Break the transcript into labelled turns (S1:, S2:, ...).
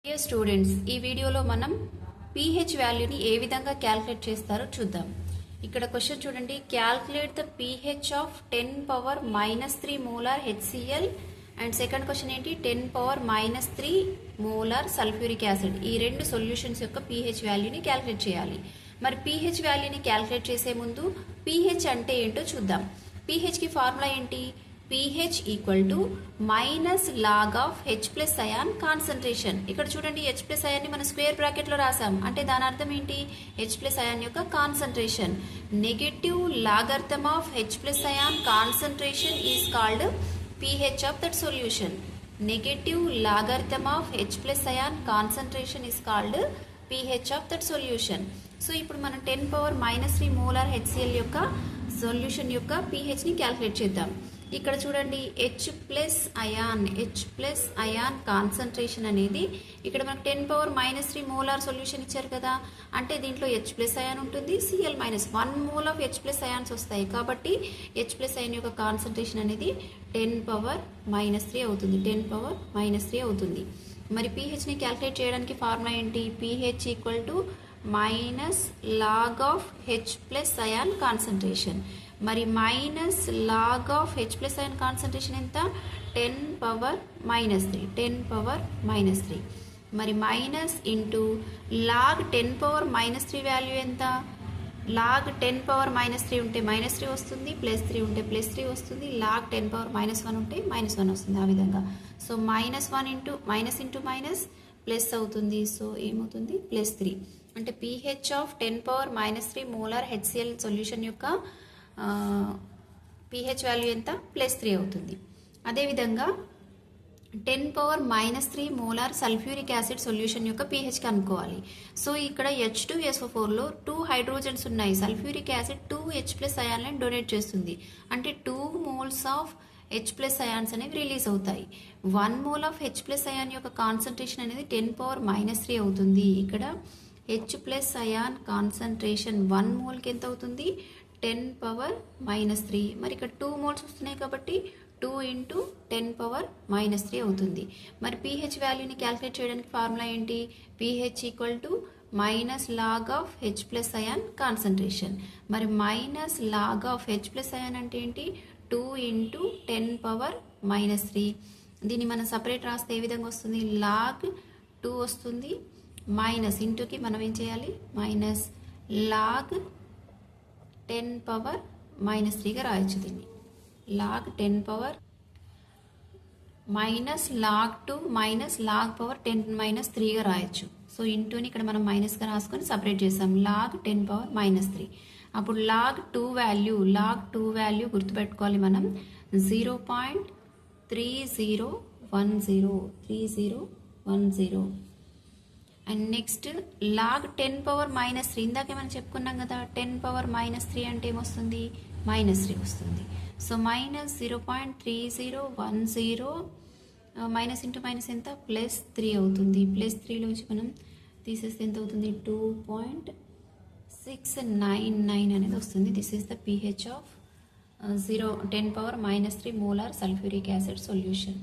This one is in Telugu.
S1: డియర్ స్టూడెంట్స్, ఈ వీడియోలో మనం pH వాల్యూని ఏ విధంగా క్యాలిక్యులేట్ చేస్తారో చూద్దాం. ఇక్కడ క్వశ్చన్ చూడండి, calculate the pH of 10⁻³ molar HCl and second question ఏంటి 10⁻³ మోలార్ సల్ఫ్యూరిక్ యాసిడ్. ఈ రెండు సొల్యూషన్స్ యొక్క pH వాల్యూని క్యాలిక్యులేట్ చేయాలి. మరి pH వాల్యూని క్యాలిక్యులేట్ చేసే ముందు pH అంటే ఏంటో చూద్దాం. pH కి ఫార్ములా ఏంటి? pH equal to minus log of H plus ion concentration. ఇక్కడ చూడండి H ప్లస్ అయాన్ని మనం స్క్వేర్ బ్రాకెట్లో రాసాం, అంటే దాని అర్థం ఏంటి? H ప్లస్ అయాన్ యొక్క concentration. Negative logarithm of H plus ion concentration is called pH of that solution. Negative logarithm of H plus ion concentration is called pH of that solution. So ఇప్పుడు మనం 10⁻³ మోలార్ HCl యొక్క సొల్యూషన్ యొక్క pHని క్యాలిక్యులేట్ చేద్దాం. ఇక్కడ చూడండి H ప్లస్ అయాన్ కాన్సన్ట్రేషన్ అనేది ఇక్కడ మనకు 10⁻³ మోలార్ సొల్యూషన్ ఇచ్చారు కదా, అంటే దీంట్లో H ప్లస్ అయాన్ ఉంటుంది, Cl minus 1 mole of H plus ions వస్తాయి. కాబట్టి H ప్లస్ అయాన్ యొక్క కాన్సన్ట్రేషన్ అనేది 10⁻³ అవుతుంది, 10⁻³ అవుతుంది. మరి pHని క్యాలిక్యులేట్ చేయడానికి ఫార్ములా ఏంటి? pH equal to minus log of H plus ion concentration. మరి minus log of H plus ion concentration ఎంత? 10⁻³. మరి మైనస్ ఇంటూ లాగ్ 10⁻³ వాల్యూ ఎంత? లాగ్ 10⁻³ ఉంటే -3 వస్తుంది, +3 ఉంటే +3 వస్తుంది, లాగ్ 10⁻−1 ఉంటే -1 వస్తుంది. ఆ విధంగా సో -1 ఇంటూ మైనస్ ప్లస్ అవుతుంది. సో ఏమవుతుంది? +3. అంటే pH of 10⁻³ molar HCl solution యొక్క pH వాల్యూ ఎంత? +3 అవుతుంది. అదేవిధంగా 10⁻³ మోలార్ సల్ఫ్యూరిక్ యాసిడ్ సొల్యూషన్ యొక్క pH కనుక్కోవాలి. సో ఇక్కడ H2SO4లో 2 హైడ్రోజన్స్ ఉన్నాయి. సల్ఫ్యూరిక్ యాసిడ్ 2H ప్లస్ అయాన్లను డొనేట్ చేస్తుంది, అంటే 2 moles of H plus ions అనేవి రిలీజ్ అవుతాయి. 1 mole of H plus ion యొక్క కాన్సన్ట్రేషన్ అనేది 10⁻³ అవుతుంది. ఇక్కడ H ప్లస్ అయాన్ కాన్సన్ట్రేషన్ 1 మోల్కి ఎంత అవుతుంది? 10⁻³ మరి ఇక్కడ 2 మోల్స్ వస్తున్నాయి కాబట్టి 2 ఇంటూ 10⁻³ అవుతుంది. మరి pH వాల్యూని క్యాలిక్యులేట్ చేయడానికి ఫార్ములా ఏంటి? pH equal to minus log of H plus ion concentration. మరి minus log of H plus ion అంటే ఏంటి? 2 ఇంటూ 10⁻³ దీన్ని మనం సపరేట్ రాస్తే ఏ విధంగా వస్తుంది? లాగ్ 2 వస్తుంది, మైనస్ ఇంటూకి మనం ఏం చేయాలి? మైనస్ లాగ్ 10⁻³ రాయొచ్చు. దీన్ని log 10 minus log 2 minus log power 10⁻³ రాయొచ్చు. సో ఇంటూని ఇక్కడ మనం మైనస్గా రాసుకొని సపరేట్ చేసాం, లాగ్ 10⁻³ అప్పుడు లాగ్ 2 వాల్యూ గుర్తుపెట్టుకోవాలి మనం 0.3010. అండ్ నెక్స్ట్ లాగ్ 10⁻³ ఇందాకే మనం చెప్పుకున్నాం కదా, 10⁻³ అంటే ఏమొస్తుంది? -3 వస్తుంది. So minus 0.3010 minus into minus ఎంత? +3 అవుతుంది. +3లోంచి మనం తీసేస్తే ఎంత అవుతుంది? 2.699 అనేది వస్తుంది. This is the pH of 10⁻³ molar sulphuric acid solution.